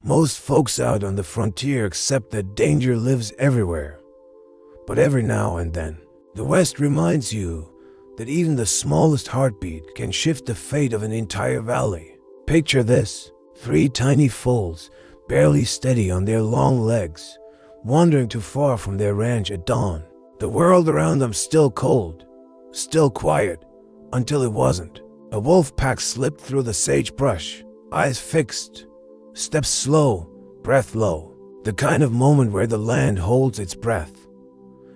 Most folks out on the frontier accept that danger lives everywhere. But every now and then, the West reminds you that even the smallest heartbeat can shift the fate of an entire valley. Picture this: 3 tiny foals, barely steady on their long legs, wandering too far from their ranch at dawn. The world around them still cold, still quiet, until it wasn't. A wolf pack slipped through the sagebrush, eyes fixed, steps slow, breath low. The kind of moment where the land holds its breath.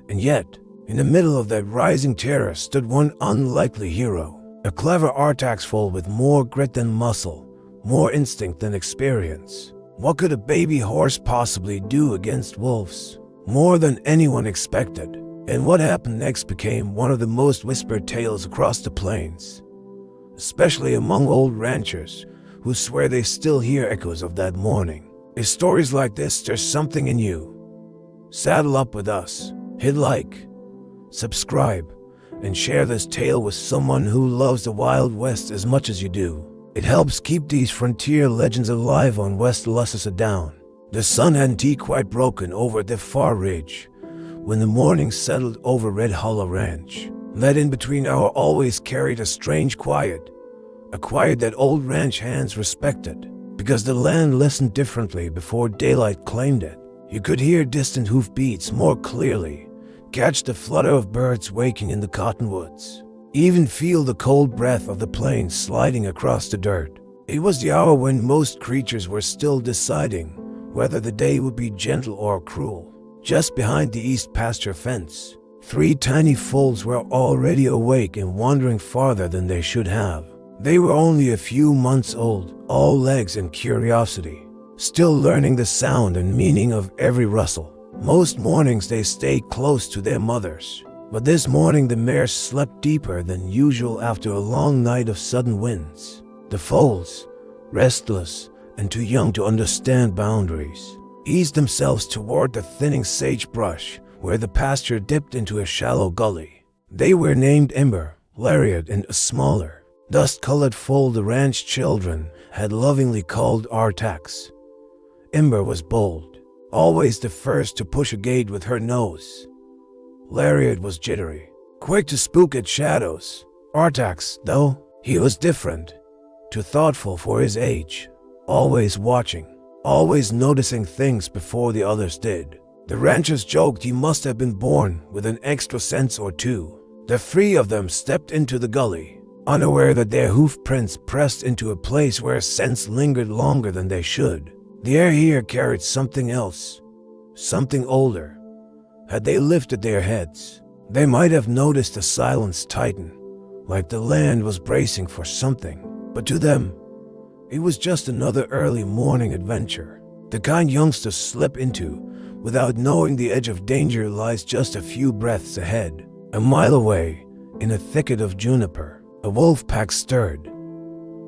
And yet, in the middle of that rising terror stood one unlikely hero. A clever Artax Foal with more grit than muscle, more instinct than experience. What could a baby horse possibly do against wolves? More than anyone expected. And what happened next became one of the most whispered tales across the plains, especially among old ranchers who swear they still hear echoes of that morning. If stories like this stir something in you, saddle up with us, hit like, subscribe, and share this tale with someone who loves the Wild West as much as you do. It helps keep these frontier legends alive on WesTtalesas down. The sun hadn't quite broken over the far ridge when the morning settled over Red Hollow Ranch. That in between hour always carried a strange quiet, a quiet that old ranch hands respected, because the land listened differently before daylight claimed it. You could hear distant hoofbeats more clearly, catch the flutter of birds waking in the cottonwoods, even feel the cold breath of the plains sliding across the dirt. It was the hour when most creatures were still deciding whether the day would be gentle or cruel. Just behind the east pasture fence, 3 tiny foals were already awake and wandering farther than they should have. They were only a few months old, all legs and curiosity, still learning the sound and meaning of every rustle. Most mornings they stayed close to their mothers, but this morning the mares slept deeper than usual after a long night of sudden winds. The foals, restless and too young to understand boundaries, eased themselves toward the thinning sagebrush where the pasture dipped into a shallow gully. They were named Ember, Lariat, and a smaller, dust-colored foal the ranch children had lovingly called Artax. Ember was bold, always the first to push a gate with her nose. Lariat was jittery, quick to spook at shadows. Artax, though, he was different, too thoughtful for his age, always watching, always noticing things before the others did. The ranchers joked he must have been born with an extra sense or two. The 3 of them stepped into the gully, unaware that their hoof prints pressed into a place where scents lingered longer than they should. The air here carried something else, something older. Had they lifted their heads, they might have noticed the silence tighten, like the land was bracing for something. But to them, it was just another early morning adventure, the kind youngsters slip into without knowing the edge of danger lies just a few breaths ahead. A mile away, in a thicket of juniper, a wolf pack stirred.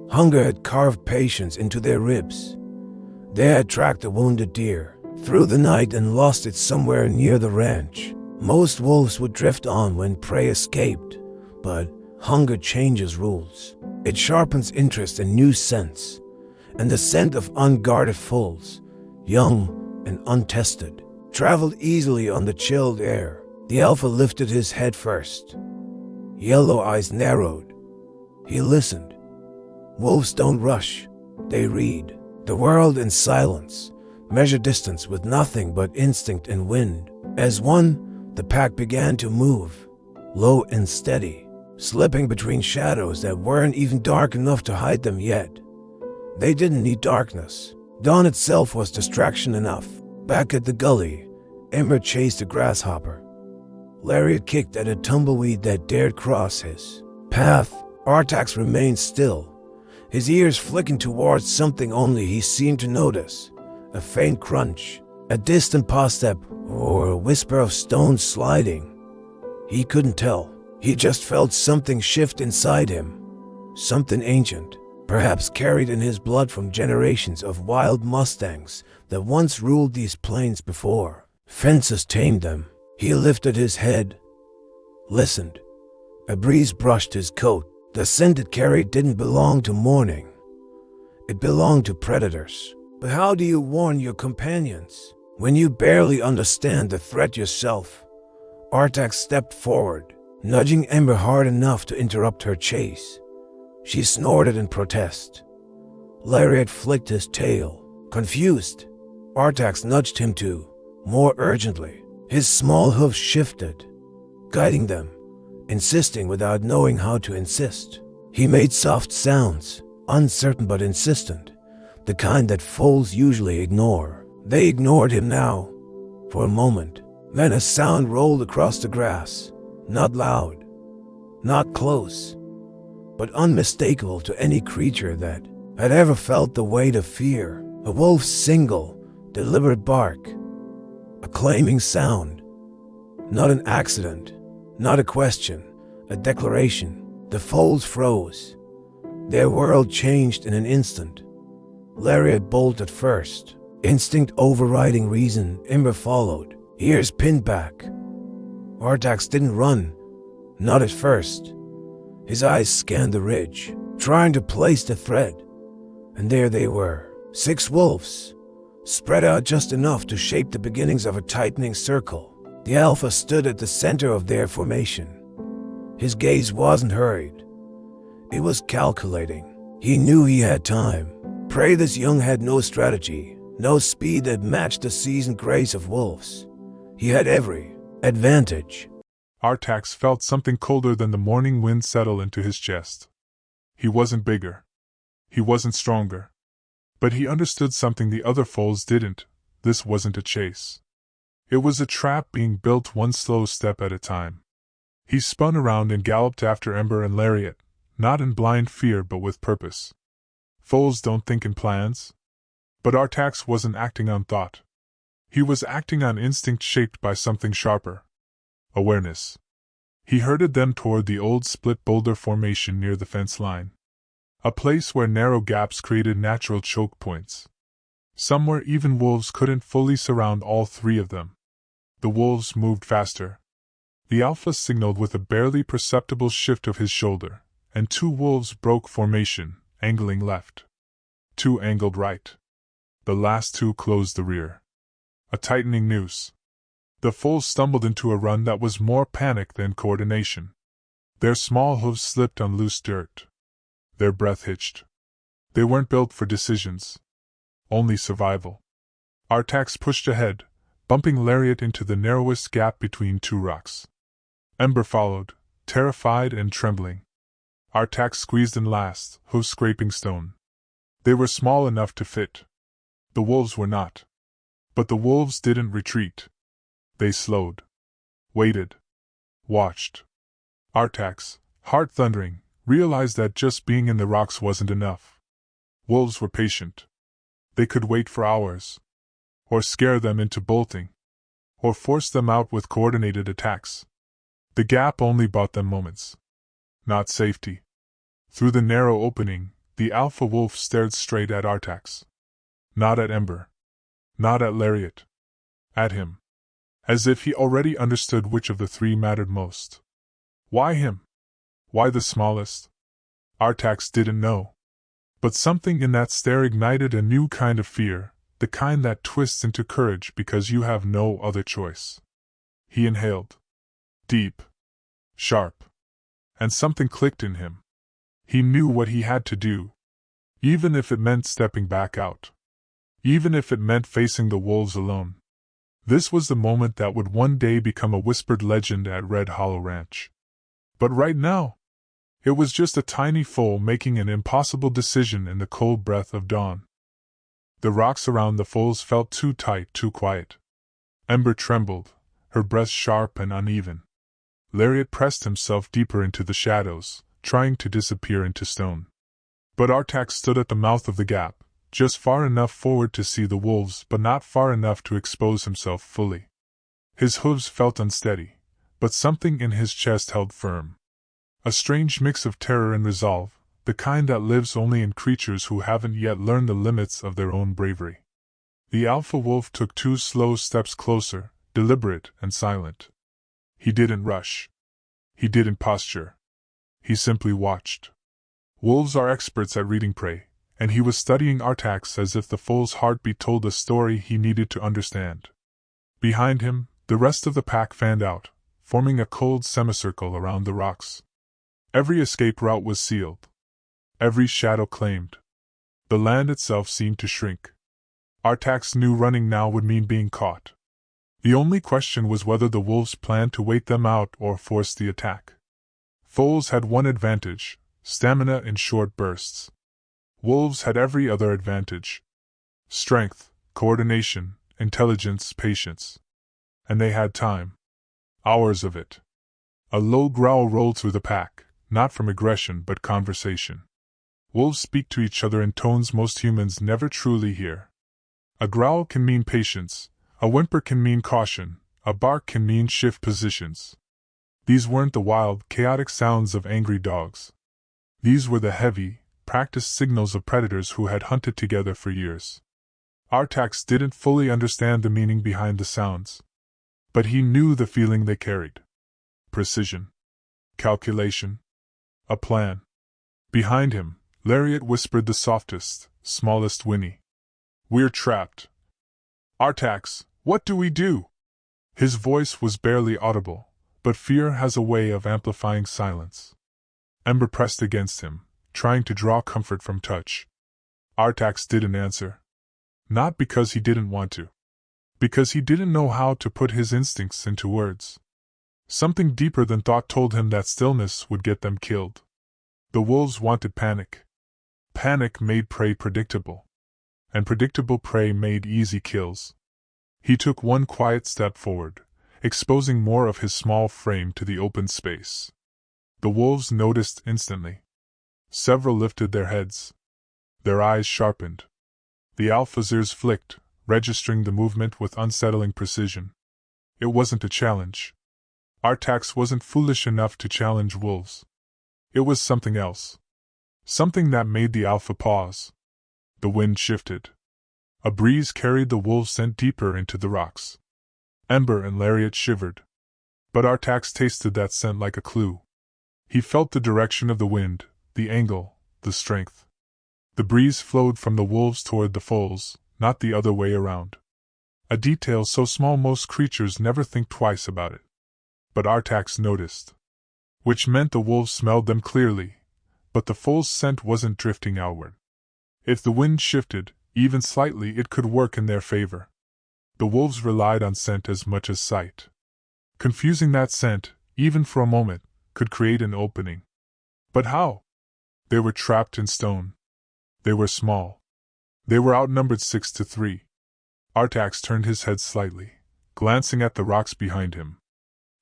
Hunger had carved patience into their ribs. They had tracked a wounded deer through the night and lost it somewhere near the ranch. Most wolves would drift on when prey escaped, but hunger changes rules. It sharpens interest and new scents, and the scent of unguarded foals, young and untested, traveled easily on the chilled air. The alpha lifted his head first. Yellow eyes narrowed. He listened. Wolves don't rush, they read the world in silence, measure distance with nothing but instinct and wind. As one, the pack began to move, low and steady, slipping between shadows that weren't even dark enough to hide them yet. They didn't need darkness. Dawn itself was distraction enough. Back at the gully, Ember chased a grasshopper. Lariat kicked at a tumbleweed that dared cross his path. Artax remained still, his ears flicking towards something only he seemed to notice. A faint crunch, a distant paw step, or a whisper of stones sliding. He couldn't tell. He just felt something shift inside him. Something ancient, perhaps carried in his blood from generations of wild mustangs that once ruled these plains before. Fences tamed them. He lifted his head, listened. A breeze brushed his coat. The scent it carried didn't belong to morning. It belonged to predators. But how do you warn your companions when you barely understand the threat yourself? Artax stepped forward, nudging Ember hard enough to interrupt her chase. She snorted in protest. Lariat flicked his tail. Confused, Artax nudged him too, more urgently. His small hooves shifted, guiding them, insisting without knowing how to insist. He made soft sounds, uncertain but insistent, the kind that foals usually ignore. They ignored him now, for a moment. Then a sound rolled across the grass, not loud, not close, but unmistakable to any creature that had ever felt the weight of fear. A wolf's single, deliberate bark, a claiming sound. Not an accident, not a question, a declaration. The foals froze. Their world changed in an instant. Lariat bolted first, instinct overriding reason. Ember followed, ears pinned back. Artax didn't run, not at first. His eyes scanned the ridge, trying to place the thread. And there they were, 6 wolves, spread out just enough to shape the beginnings of a tightening circle. The alpha stood at the center of their formation. His gaze wasn't hurried. It was calculating. He knew he had time. Prey this young had no strategy, no speed that matched the seasoned grace of wolves. He had every advantage. Artax felt something colder than the morning wind settle into his chest. He wasn't bigger. He wasn't stronger. But he understood something the other foals didn't. This wasn't a chase. It was a trap being built one slow step at a time. He spun around and galloped after Ember and Lariat, not in blind fear but with purpose. Foals don't think in plans. But Artax wasn't acting on thought. He was acting on instinct shaped by something sharper. Awareness. He herded them toward the old split boulder formation near the fence line. A place where narrow gaps created natural choke points. Somewhere even wolves couldn't fully surround all 3 of them. The wolves moved faster. The alpha signaled with a barely perceptible shift of his shoulder, and 2 wolves broke formation, angling left. 2 angled right. The last 2 closed the rear. A tightening noose. The foals stumbled into a run that was more panic than coordination. Their small hooves slipped on loose dirt. Their breath hitched. They weren't built for decisions. Only survival. Artax pushed ahead, bumping Lariat into the narrowest gap between 2 rocks. Ember followed, terrified and trembling. Artax squeezed in last, hooves scraping stone. They were small enough to fit. The wolves were not. But the wolves didn't retreat. They slowed. Waited. Watched. Artax, heart thundering, realized that just being in the rocks wasn't enough. Wolves were patient. They could wait for hours. Or scare them into bolting. Or force them out with coordinated attacks. The gap only bought them moments. Not safety. Through the narrow opening, the alpha wolf stared straight at Artax. Not at Ember. Not at Lariat. At him. As if he already understood which of the 3 mattered most. Why him? Why the smallest? Artax didn't know. But something in that stare ignited a new kind of fear, the kind that twists into courage because you have no other choice. He inhaled. Deep. Sharp. And something clicked in him. He knew what he had to do. Even if it meant stepping back out. Even if it meant facing the wolves alone. This was the moment that would one day become a whispered legend at Red Hollow Ranch. But right now, it was just a tiny foal making an impossible decision in the cold breath of dawn. The rocks around the foals felt too tight, too quiet. Ember trembled, her breath sharp and uneven. Lariat pressed himself deeper into the shadows, trying to disappear into stone. But Artax stood at the mouth of the gap, just far enough forward to see the wolves but not far enough to expose himself fully. His hooves felt unsteady, but something in his chest held firm. A strange mix of terror and resolve, the kind that lives only in creatures who haven't yet learned the limits of their own bravery. The alpha wolf took 2 slow steps closer, deliberate and silent. He didn't rush. He didn't posture. He simply watched. Wolves are experts at reading prey, and he was studying Artax as if the foal's heartbeat told a story he needed to understand. Behind him, the rest of the pack fanned out, forming a cold semicircle around the rocks. Every escape route was sealed. Every shadow claimed. The land itself seemed to shrink. Artax knew running now would mean being caught. The only question was whether the wolves planned to wait them out or force the attack. Foals had one advantage: stamina in short bursts. Wolves had every other advantage: strength, coordination, intelligence, patience. And they had time. Hours of it. A low growl rolled through the pack, not from aggression but conversation. Wolves speak to each other in tones most humans never truly hear. A growl can mean patience, a whimper can mean caution, a bark can mean shift positions. These weren't the wild, chaotic sounds of angry dogs. These were the heavy, practiced signals of predators who had hunted together for years. Artax didn't fully understand the meaning behind the sounds, but he knew the feeling they carried. Precision. Calculation. A plan. Behind him, Lariat whispered the softest, smallest whinny. "We're trapped. Artax, what do we do?" His voice was barely audible, but fear has a way of amplifying silence. Ember pressed against him, trying to draw comfort from touch. Artax didn't answer. Not because he didn't want to. Because he didn't know how to put his instincts into words. Something deeper than thought told him that stillness would get them killed. The wolves wanted panic. Panic made prey predictable. And predictable prey made easy kills. He took one quiet step forward, exposing more of his small frame to the open space. The wolves noticed instantly. Several lifted their heads. Their eyes sharpened. The alpha's ears flicked, registering the movement with unsettling precision. It wasn't a challenge. Artax wasn't foolish enough to challenge wolves. It was something else. Something that made the alpha pause. The wind shifted. A breeze carried the wolves' scent deeper into the rocks. Ember and Lariat shivered. But Artax tasted that scent like a clue. He felt the direction of the wind, the angle, the strength. The breeze flowed from the wolves toward the foals, not the other way around. A detail so small most creatures never think twice about it. But Artax noticed. Which meant the wolves smelled them clearly, but the foal's scent wasn't drifting outward. If the wind shifted, even slightly, it could work in their favor. The wolves relied on scent as much as sight. Confusing that scent, even for a moment, could create an opening. But how? They were trapped in stone. They were small. They were outnumbered 6-3. Artax turned his head slightly, glancing at the rocks behind him.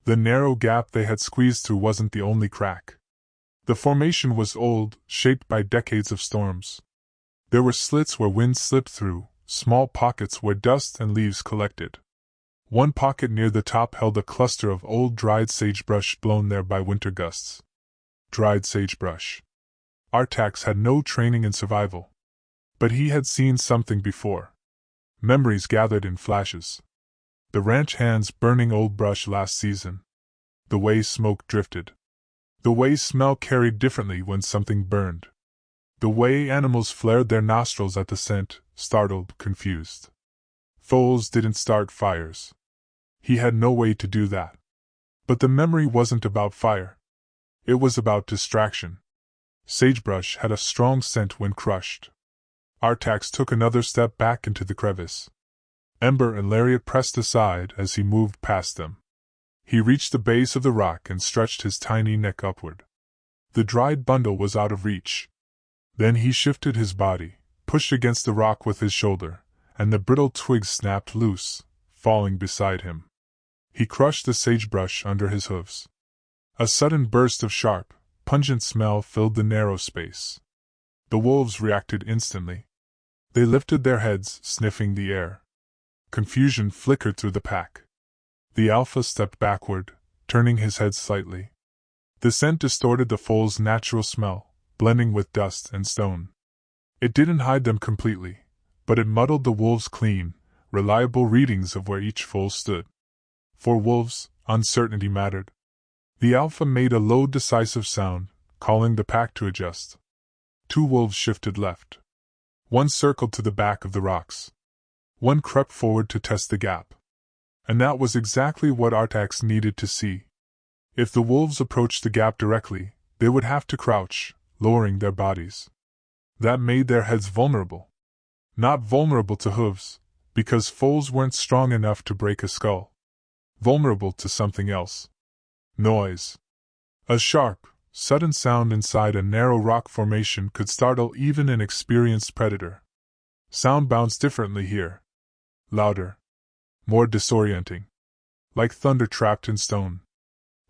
The narrow gap they had squeezed through wasn't the only crack. The formation was old, shaped by decades of storms. There were slits where wind slipped through, small pockets where dust and leaves collected. One pocket near the top held a cluster of old dried sagebrush blown there by winter gusts. Dried sagebrush. Artax had no training in survival. But he had seen something before. Memories gathered in flashes. The ranch hands burning old brush last season. The way smoke drifted. The way smell carried differently when something burned. The way animals flared their nostrils at the scent, startled, confused. Foals didn't start fires. He had no way to do that. But the memory wasn't about fire. It was about distraction. Sagebrush had a strong scent when crushed. Artax took another step back into the crevice. Ember and Lariat pressed aside as he moved past them. He reached the base of the rock and stretched his tiny neck upward. The dried bundle was out of reach. Then he shifted his body, pushed against the rock with his shoulder, and the brittle twigs snapped loose, falling beside him. He crushed the sagebrush under his hooves. A sudden burst of sharp, pungent smell filled the narrow space. The wolves reacted instantly. They lifted their heads, sniffing the air. Confusion flickered through the pack. The alpha stepped backward, turning his head slightly. The scent distorted the foal's natural smell, blending with dust and stone. It didn't hide them completely, but it muddled the wolves' clean, reliable readings of where each foal stood. For wolves, uncertainty mattered. The alpha made a low, decisive sound, calling the pack to adjust. Two wolves shifted left. One circled to the back of the rocks. One crept forward to test the gap. And that was exactly what Artax needed to see. If the wolves approached the gap directly, they would have to crouch, lowering their bodies. That made their heads vulnerable. Not vulnerable to hooves, because foals weren't strong enough to break a skull. Vulnerable to something else. Noise. A sharp, sudden sound inside a narrow rock formation could startle even an experienced predator. Sound bounced differently here. Louder. More disorienting. Like thunder trapped in stone.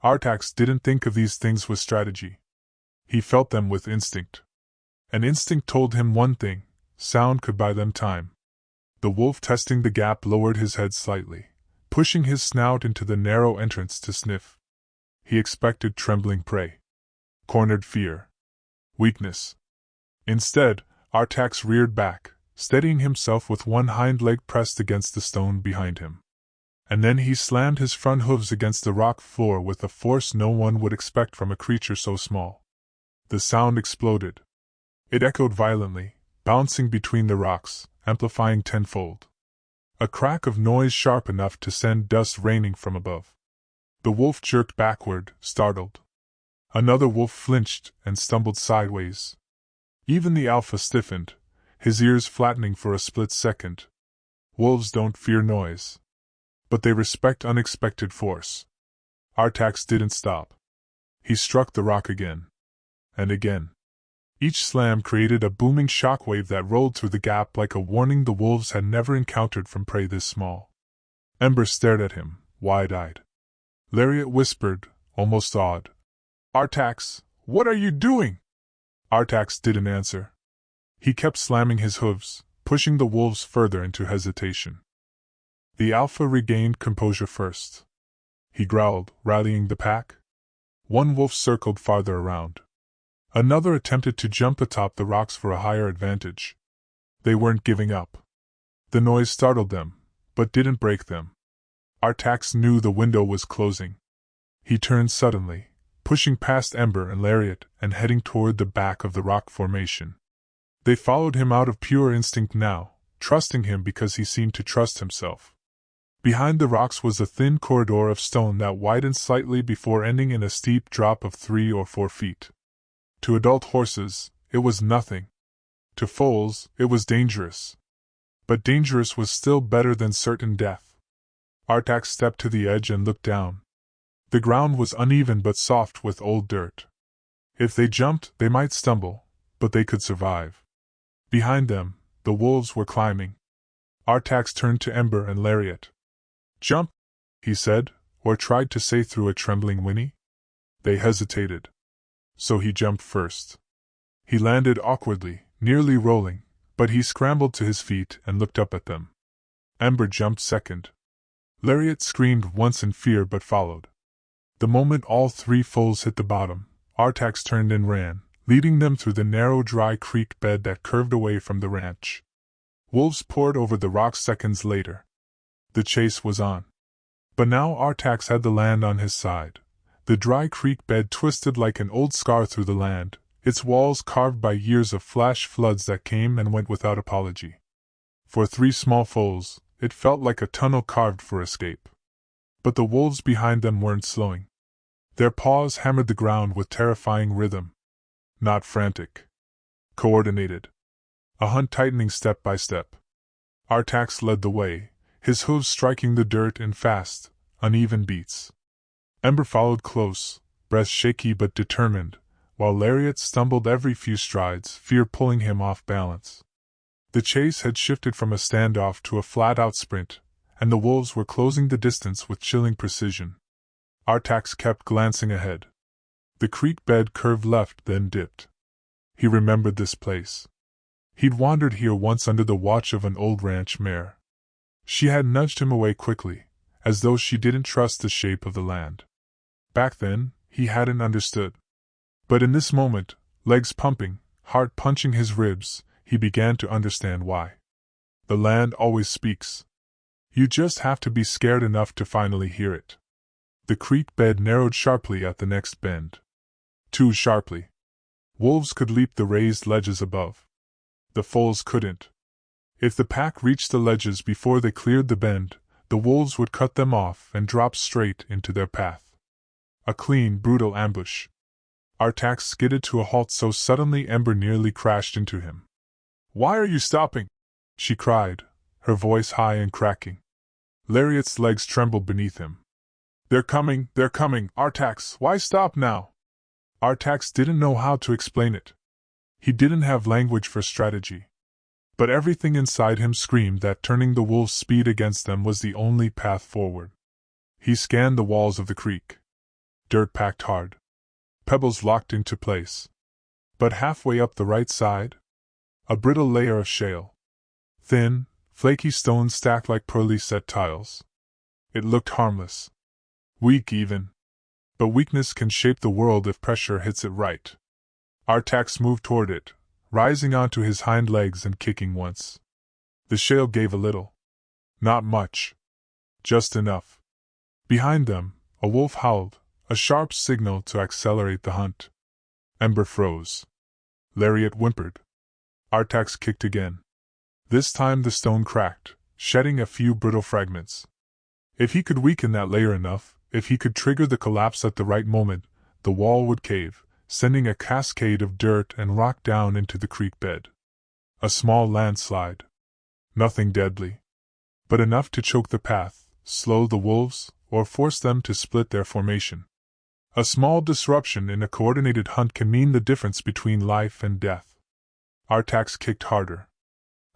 Artax didn't think of these things with strategy. He felt them with instinct. An instinct told him one thing: sound could buy them time. The wolf testing the gap lowered his head slightly, pushing his snout into the narrow entrance to sniff. He expected trembling prey. Cornered fear. Weakness. Instead, Artax reared back, steadying himself with one hind leg pressed against the stone behind him. And then he slammed his front hooves against the rock floor with a force no one would expect from a creature so small. The sound exploded. It echoed violently, bouncing between the rocks, amplifying tenfold. A crack of noise sharp enough to send dust raining from above. The wolf jerked backward, startled. Another wolf flinched and stumbled sideways. Even the alpha stiffened, his ears flattening for a split second. Wolves don't fear noise. But they respect unexpected force. Artax didn't stop. He struck the rock again. And again. Each slam created a booming shockwave that rolled through the gap like a warning the wolves had never encountered from prey this small. Ember stared at him, wide-eyed. Lariat whispered, almost awed, "Artax, what are you doing?" Artax didn't answer. He kept slamming his hooves, pushing the wolves further into hesitation. The alpha regained composure first. He growled, rallying the pack. One wolf circled farther around. Another attempted to jump atop the rocks for a higher advantage. They weren't giving up. The noise startled them, but didn't break them. Artax knew the window was closing. He turned suddenly, pushing past Ember and Lariat and heading toward the back of the rock formation. They followed him out of pure instinct now, trusting him because he seemed to trust himself. Behind the rocks was a thin corridor of stone that widened slightly before ending in a steep drop of 3 or 4 feet. To adult horses, it was nothing. To foals, it was dangerous. But dangerous was still better than certain death. Artax stepped to the edge and looked down. The ground was uneven but soft with old dirt. If they jumped, they might stumble, but they could survive. Behind them, the wolves were climbing. Artax turned to Ember and Lariat. "Jump," he said, or tried to say through a trembling whinny. They hesitated. So he jumped first. He landed awkwardly, nearly rolling, but he scrambled to his feet and looked up at them. Ember jumped second. Lariat screamed once in fear but followed. The moment all 3 foals hit the bottom, Artax turned and ran, leading them through the narrow dry creek bed that curved away from the ranch. Wolves poured over the rocks seconds later. The chase was on. But now Artax had the land on his side. The dry creek bed twisted like an old scar through the land, its walls carved by years of flash floods that came and went without apology. For 3 small foals, it felt like a tunnel carved for escape. But the wolves behind them weren't slowing. Their paws hammered the ground with terrifying rhythm. Not frantic. Coordinated. A hunt tightening step by step. Artax led the way, his hooves striking the dirt in fast, uneven beats. Ember followed close, breath shaky but determined, while Lariat stumbled every few strides, fear pulling him off balance. The chase had shifted from a standoff to a flat-out sprint, and the wolves were closing the distance with chilling precision. Artax kept glancing ahead. The creek bed curved left then dipped. He remembered this place. He'd wandered here once under the watch of an old ranch mare. She had nudged him away quickly, as though she didn't trust the shape of the land. Back then, he hadn't understood. But in this moment, legs pumping, heart punching his ribs, he began to understand why. The land always speaks. You just have to be scared enough to finally hear it. The creek bed narrowed sharply at the next bend. Too sharply. Wolves could leap the raised ledges above. The foals couldn't. If the pack reached the ledges before they cleared the bend, the wolves would cut them off and drop straight into their path. A clean, brutal ambush. Artax skidded to a halt so suddenly Ember nearly crashed into him. "Why are you stopping?" she cried, her voice high and cracking. Lariat's legs trembled beneath him. They're coming, Artax, why stop now?" Artax didn't know how to explain it. He didn't have language for strategy. But everything inside him screamed that turning the wolves' speed against them was the only path forward. He scanned the walls of the creek. Dirt packed hard. Pebbles locked into place. But halfway up the right side, a brittle layer of shale. Thin, flaky stones stacked like pearly set tiles. It looked harmless. Weak even. But weakness can shape the world if pressure hits it right. Artax moved toward it, rising onto his hind legs and kicking once. The shale gave a little. Not much. Just enough. Behind them, a wolf howled, a sharp signal to accelerate the hunt. Ember froze. Lariat whimpered. Artax kicked again. This time the stone cracked, shedding a few brittle fragments. If he could weaken that layer enough, if he could trigger the collapse at the right moment, the wall would cave, sending a cascade of dirt and rock down into the creek bed. A small landslide. Nothing deadly. But enough to choke the path, slow the wolves, or force them to split their formation. A small disruption in a coordinated hunt can mean the difference between life and death. Artax kicked harder.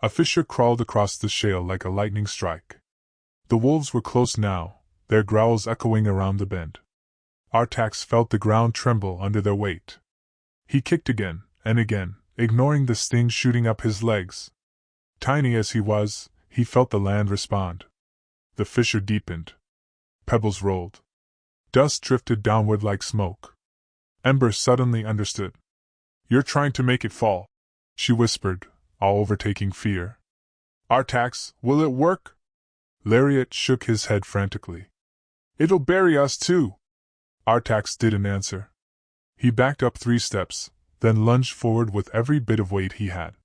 A fissure crawled across the shale like a lightning strike. The wolves were close now, their growls echoing around the bend. Artax felt the ground tremble under their weight. He kicked again, and again, ignoring the sting shooting up his legs. Tiny as he was, he felt the land respond. The fissure deepened. Pebbles rolled. Dust drifted downward like smoke. Ember suddenly understood. "You're trying to make it fall," she whispered, all overtaking fear. "Artax, will it work?" Lariat shook his head frantically. "It'll bury us too." Artax didn't answer. He backed up 3 steps, then lunged forward with every bit of weight he had.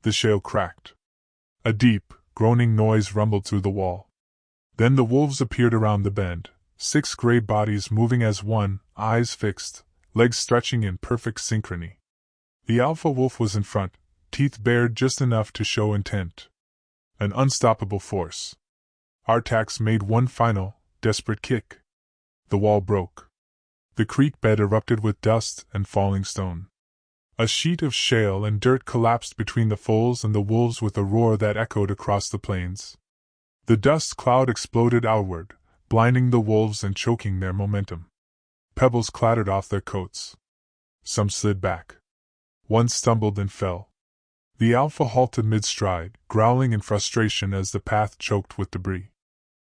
The shale cracked. A deep, groaning noise rumbled through the wall. Then the wolves appeared around the bend, 6 gray bodies moving as one, eyes fixed, legs stretching in perfect synchrony. The alpha wolf was in front, teeth bared just enough to show intent. An unstoppable force. Artax made one final, desperate kick. The wall broke. The creek bed erupted with dust and falling stone. A sheet of shale and dirt collapsed between the foals and the wolves with a roar that echoed across the plains. The dust cloud exploded outward, blinding the wolves and choking their momentum. Pebbles clattered off their coats. Some slid back. One stumbled and fell. The alpha halted mid-stride, growling in frustration as the path choked with debris.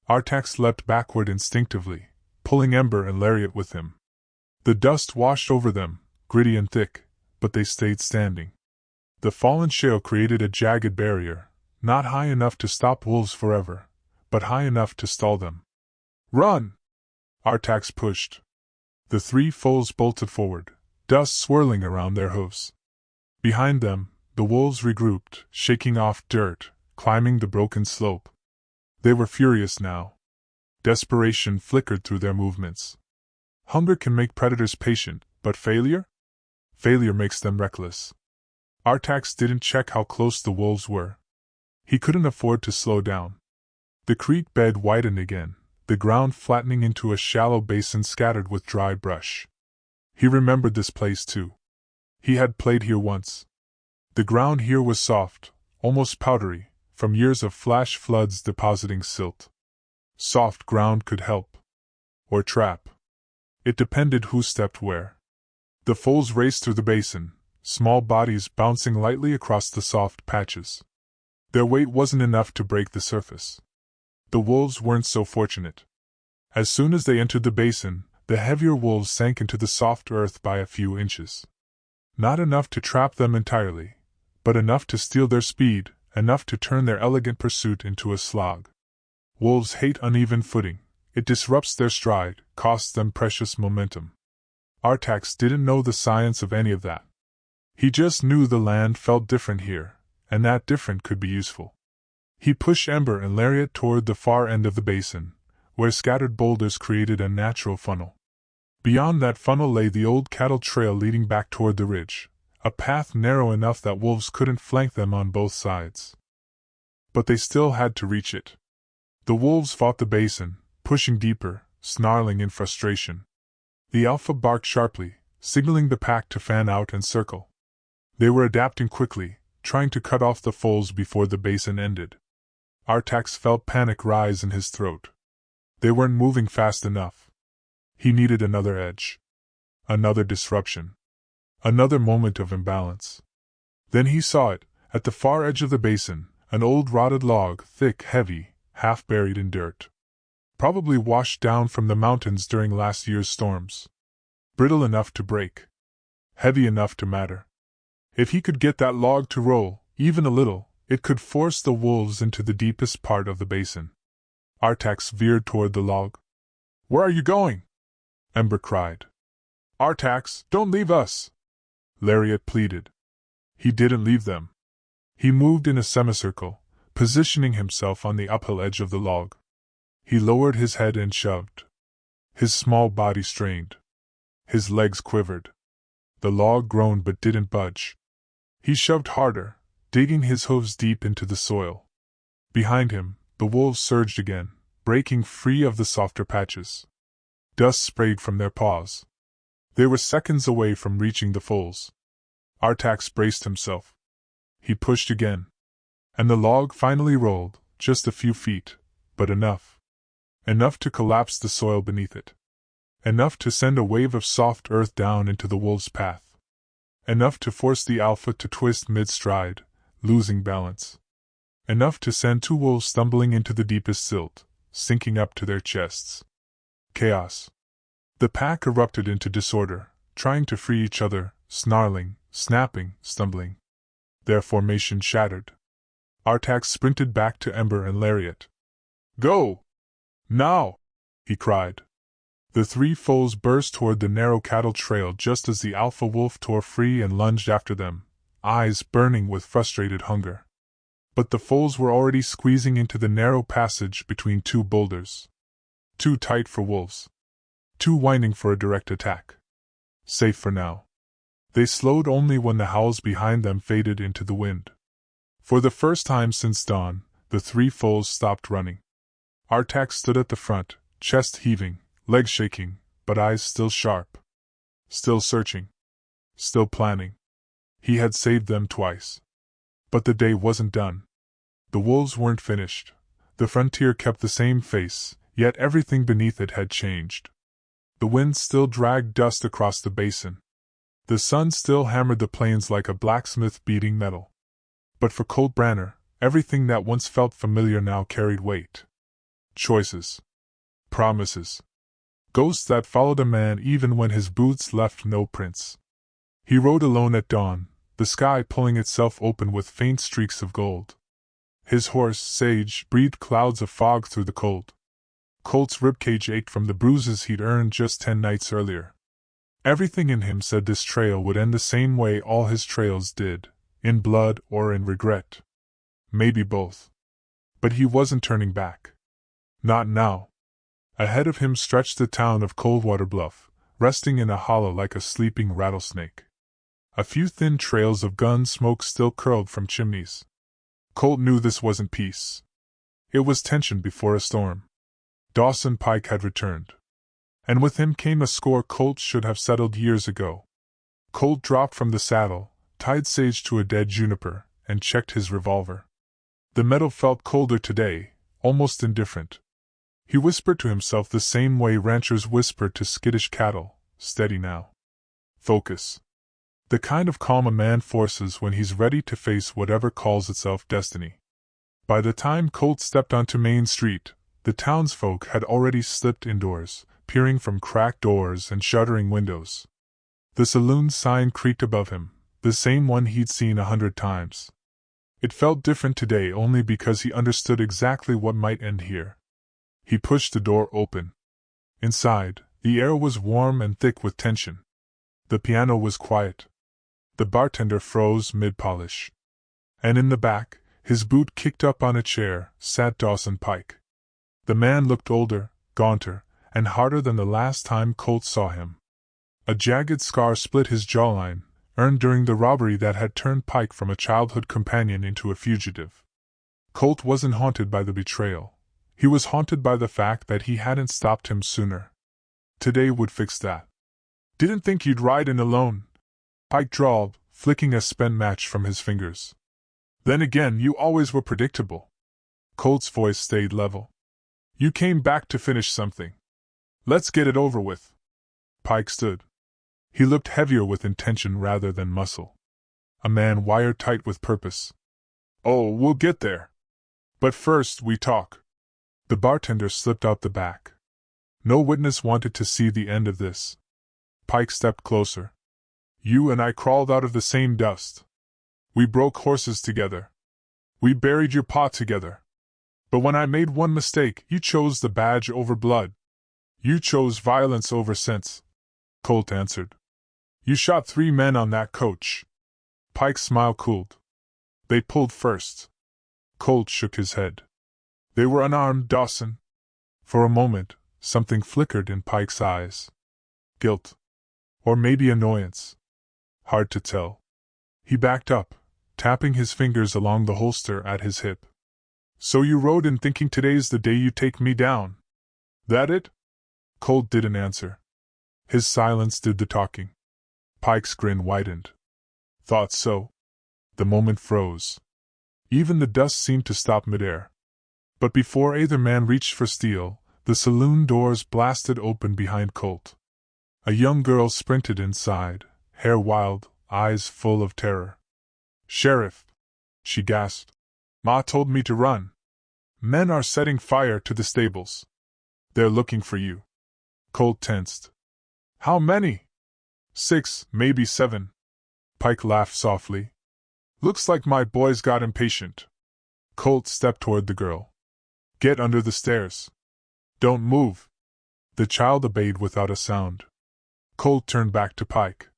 Artax leapt backward instinctively, pulling Ember and Lariat with him. The dust washed over them, gritty and thick, but they stayed standing. The fallen shale created a jagged barrier, not high enough to stop wolves forever, but high enough to stall them. "Run!" Artax pushed. The 3 foals bolted forward, dust swirling around their hooves. Behind them, the wolves regrouped, shaking off dirt, climbing the broken slope. They were furious now. Desperation flickered through their movements. Hunger can make predators patient, but failure? Failure makes them reckless. Artax didn't check how close the wolves were. He couldn't afford to slow down. The creek bed widened again, the ground flattening into a shallow basin scattered with dry brush. He remembered this place too. He had played here once. The ground here was soft, almost powdery, from years of flash floods depositing silt. Soft ground could help. Or trap. It depended who stepped where. The foals raced through the basin, small bodies bouncing lightly across the soft patches. Their weight wasn't enough to break the surface. The wolves weren't so fortunate. As soon as they entered the basin, the heavier wolves sank into the soft earth by a few inches. Not enough to trap them entirely, but enough to steal their speed, enough to turn their elegant pursuit into a slog. Wolves hate uneven footing. It disrupts their stride, costs them precious momentum. Artax didn't know the science of any of that. He just knew the land felt different here, and that different could be useful. He pushed Ember and Lariat toward the far end of the basin, where scattered boulders created a natural funnel. Beyond that funnel lay the old cattle trail leading back toward the ridge, a path narrow enough that wolves couldn't flank them on both sides. But they still had to reach it. The wolves fought the basin, pushing deeper, snarling in frustration. The alpha barked sharply, signaling the pack to fan out and circle. They were adapting quickly, trying to cut off the foals before the basin ended. Artax felt panic rise in his throat. They weren't moving fast enough. He needed another edge. Another disruption. Another moment of imbalance. Then he saw it, at the far edge of the basin, an old rotted log, thick, heavy, half buried in dirt. Probably washed down from the mountains during last year's storms. Brittle enough to break. Heavy enough to matter. If he could get that log to roll, even a little, it could force the wolves into the deepest part of the basin. Artax veered toward the log. "Where are you going?" Ember cried. "Artax, don't leave us!" Lariat pleaded. He didn't leave them. He moved in a semicircle, positioning himself on the uphill edge of the log. He lowered his head and shoved. His small body strained. His legs quivered. The log groaned but didn't budge. He shoved harder, digging his hooves deep into the soil. Behind him, the wolves surged again, breaking free of the softer patches. Dust sprayed from their paws. They were seconds away from reaching the foals. Artax braced himself. He pushed again. And the log finally rolled, just a few feet, but enough. Enough to collapse the soil beneath it. Enough to send a wave of soft earth down into the wolves' path. Enough to force the alpha to twist mid-stride, losing balance. Enough to send two wolves stumbling into the deepest silt, sinking up to their chests. Chaos. The pack erupted into disorder, trying to free each other, snarling, snapping, stumbling. Their formation shattered. Artax sprinted back to Ember and Lariat. "Go! Now!" he cried. The three foals burst toward the narrow cattle trail just as the alpha wolf tore free and lunged after them, eyes burning with frustrated hunger. But the foals were already squeezing into the narrow passage between two boulders. Too tight for wolves. Too winding for a direct attack. Safe for now. They slowed only when the howls behind them faded into the wind. For the first time since dawn, the three foals stopped running. Artax stood at the front, chest heaving, legs shaking, but eyes still sharp. Still searching. Still planning. He had saved them twice. But the day wasn't done. The wolves weren't finished. The frontier kept the same face, yet everything beneath it had changed. The wind still dragged dust across the basin. The sun still hammered the plains like a blacksmith beating metal. But for Colt Branner, everything that once felt familiar now carried weight. Choices. Promises. Ghosts that followed a man even when his boots left no prints. He rode alone at dawn, the sky pulling itself open with faint streaks of gold. His horse, Sage, breathed clouds of fog through the cold. Colt's ribcage ached from the bruises he'd earned just 10 nights earlier. Everything in him said this trail would end the same way all his trails did, in blood or in regret. Maybe both. But he wasn't turning back. Not now. Ahead of him stretched the town of Coldwater Bluff, resting in a hollow like a sleeping rattlesnake. A few thin trails of gun smoke still curled from chimneys. Colt knew this wasn't peace. It was tension before a storm. Dawson Pike had returned. And with him came a score Colt should have settled years ago. Colt dropped from the saddle, tied Sage to a dead juniper, and checked his revolver. The metal felt colder today, almost indifferent. He whispered to himself the same way ranchers whisper to skittish cattle, steady now. Focus. The kind of calm a man forces when he's ready to face whatever calls itself destiny. By the time Colt stepped onto Main Street, the townsfolk had already slipped indoors, peering from cracked doors and shuttering windows. The saloon sign creaked above him, the same one he'd seen 100 times. It felt different today only because he understood exactly what might end here. He pushed the door open. Inside, the air was warm and thick with tension. The piano was quiet. The bartender froze mid-polish. And in the back, his boot kicked up on a chair, sat Dawson Pike. The man looked older, gaunter, and harder than the last time Colt saw him. A jagged scar split his jawline, earned during the robbery that had turned Pike from a childhood companion into a fugitive. Colt wasn't haunted by the betrayal. He was haunted by the fact that he hadn't stopped him sooner. Today would fix that. "Didn't think you'd ride in alone," Pike drawled, flicking a spent match from his fingers. "Then again, you always were predictable." Colt's voice stayed level. "You came back to finish something. Let's get it over with." Pike stood. He looked heavier with intention rather than muscle. A man wired tight with purpose. "Oh, we'll get there. But first, we talk." The bartender slipped out the back. No witness wanted to see the end of this. Pike stepped closer. "You and I crawled out of the same dust. We broke horses together. We buried your pa together. But when I made one mistake, you chose the badge over blood. You chose violence over sense," Colt answered. "You shot 3 men on that coach." Pike's smile cooled. "They pulled first." Colt shook his head. "They were unarmed, Dawson." For a moment, something flickered in Pike's eyes. Guilt. Or maybe annoyance. Hard to tell. He backed up, tapping his fingers along the holster at his hip. "So you rode in thinking today's the day you take me down? That it?" Colt didn't answer. His silence did the talking. Pike's grin widened. "Thought so." The moment froze. Even the dust seemed to stop midair. But before either man reached for steel, the saloon doors blasted open behind Colt. A young girl sprinted inside, hair wild, eyes full of terror. "Sheriff!" she gasped. "Ma told me to run. Men are setting fire to the stables. They're looking for you." Colt tensed. "How many?" "6, maybe 7. Pike laughed softly. "Looks like my boys got impatient." Colt stepped toward the girl. "Get under the stairs. Don't move." The child obeyed without a sound. Colt turned back to Pike.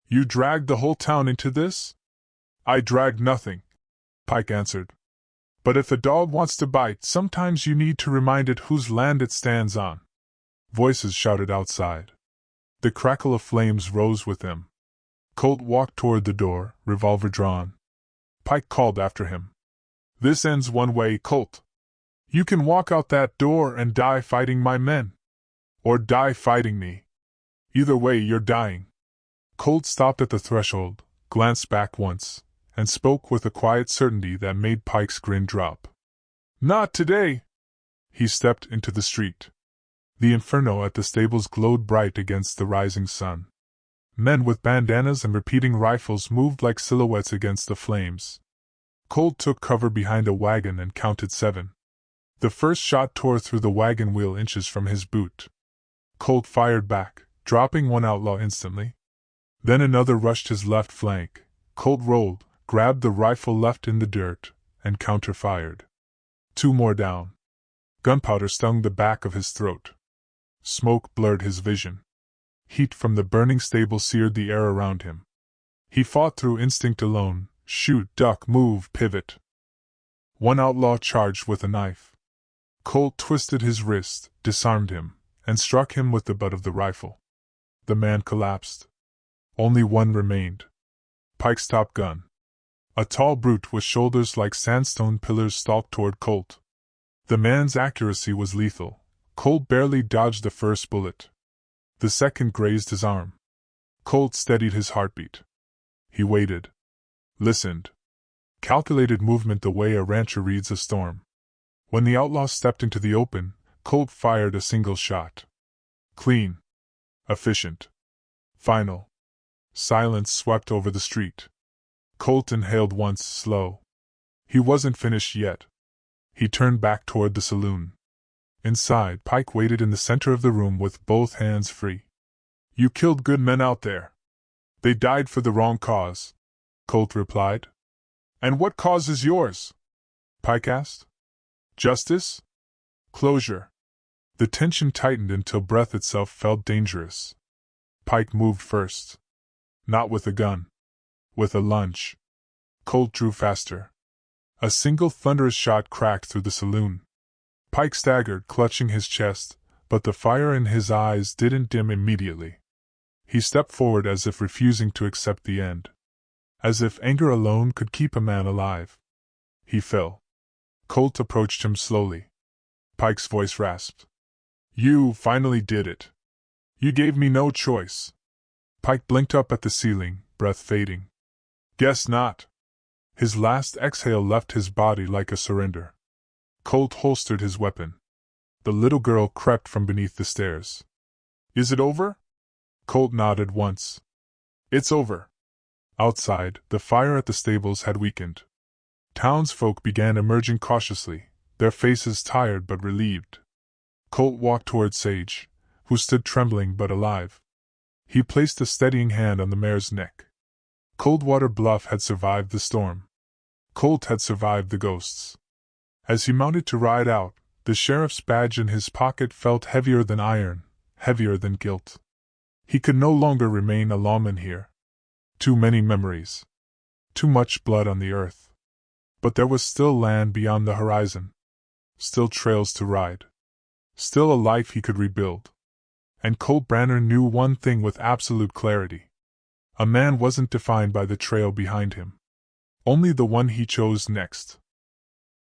"You dragged the whole town into this?" "I dragged nothing," Pike answered. "But if a dog wants to bite, sometimes you need to remind it whose land it stands on." Voices shouted outside. The crackle of flames rose with them. Colt walked toward the door, revolver drawn. Pike called after him. "This ends one way, Colt. You can walk out that door and die fighting my men. Or die fighting me. Either way, you're dying." Colt stopped at the threshold, glanced back once, and spoke with a quiet certainty that made Pike's grin drop. "Not today!" He stepped into the street. The inferno at the stables glowed bright against the rising sun. Men with bandanas and repeating rifles moved like silhouettes against the flames. Colt took cover behind a wagon and counted 7. The first shot tore through the wagon wheel inches from his boot. Colt fired back, dropping one outlaw instantly. Then another rushed his left flank. Colt rolled, grabbed the rifle left in the dirt, and counter-fired. 2 more down. Gunpowder stung the back of his throat. Smoke blurred his vision. Heat from the burning stable seared the air around him. He fought through instinct alone, shoot, duck, move, pivot. One outlaw charged with a knife. Colt twisted his wrist, disarmed him, and struck him with the butt of the rifle. The man collapsed. Only one remained. Pike's top gun. A tall brute with shoulders like sandstone pillars stalked toward Colt. The man's accuracy was lethal. Colt barely dodged the first bullet. The second grazed his arm. Colt steadied his heartbeat. He waited. Listened. Calculated movement the way a rancher reads a storm. When the outlaw stepped into the open, Colt fired a single shot. Clean. Efficient. Final. Silence swept over the street. Colt inhaled once, slow. He wasn't finished yet. He turned back toward the saloon. Inside, Pike waited in the center of the room with both hands free. "You killed good men out there. They died for the wrong cause," Colt replied. "And what cause is yours?" Pike asked. "Justice? Closure." The tension tightened until breath itself felt dangerous. Pike moved first. Not with a gun. With a lunge. Colt drew faster. A single thunderous shot cracked through the saloon. Pike staggered, clutching his chest, but the fire in his eyes didn't dim immediately. He stepped forward as if refusing to accept the end. As if anger alone could keep a man alive. He fell. Colt approached him slowly. Pike's voice rasped. You finally did it. You gave me no choice. Pike blinked up at the ceiling, breath fading. Guess not. His last exhale left his body like a surrender. Colt holstered his weapon. The little girl crept from beneath the stairs. Is it over? Colt nodded once. It's over. Outside, the fire at the stables had weakened. Townsfolk began emerging cautiously, their faces tired but relieved. Colt walked toward Sage, who stood trembling but alive. He placed a steadying hand on the mare's neck. Coldwater Bluff had survived the storm. Colt had survived the ghosts. As he mounted to ride out, the sheriff's badge in his pocket felt heavier than iron, heavier than guilt. He could no longer remain a lawman here. Too many memories. Too much blood on the earth. But there was still land beyond the horizon. Still trails to ride. Still a life he could rebuild. And Colt Branner knew one thing with absolute clarity. A man wasn't defined by the trail behind him. Only the one he chose next.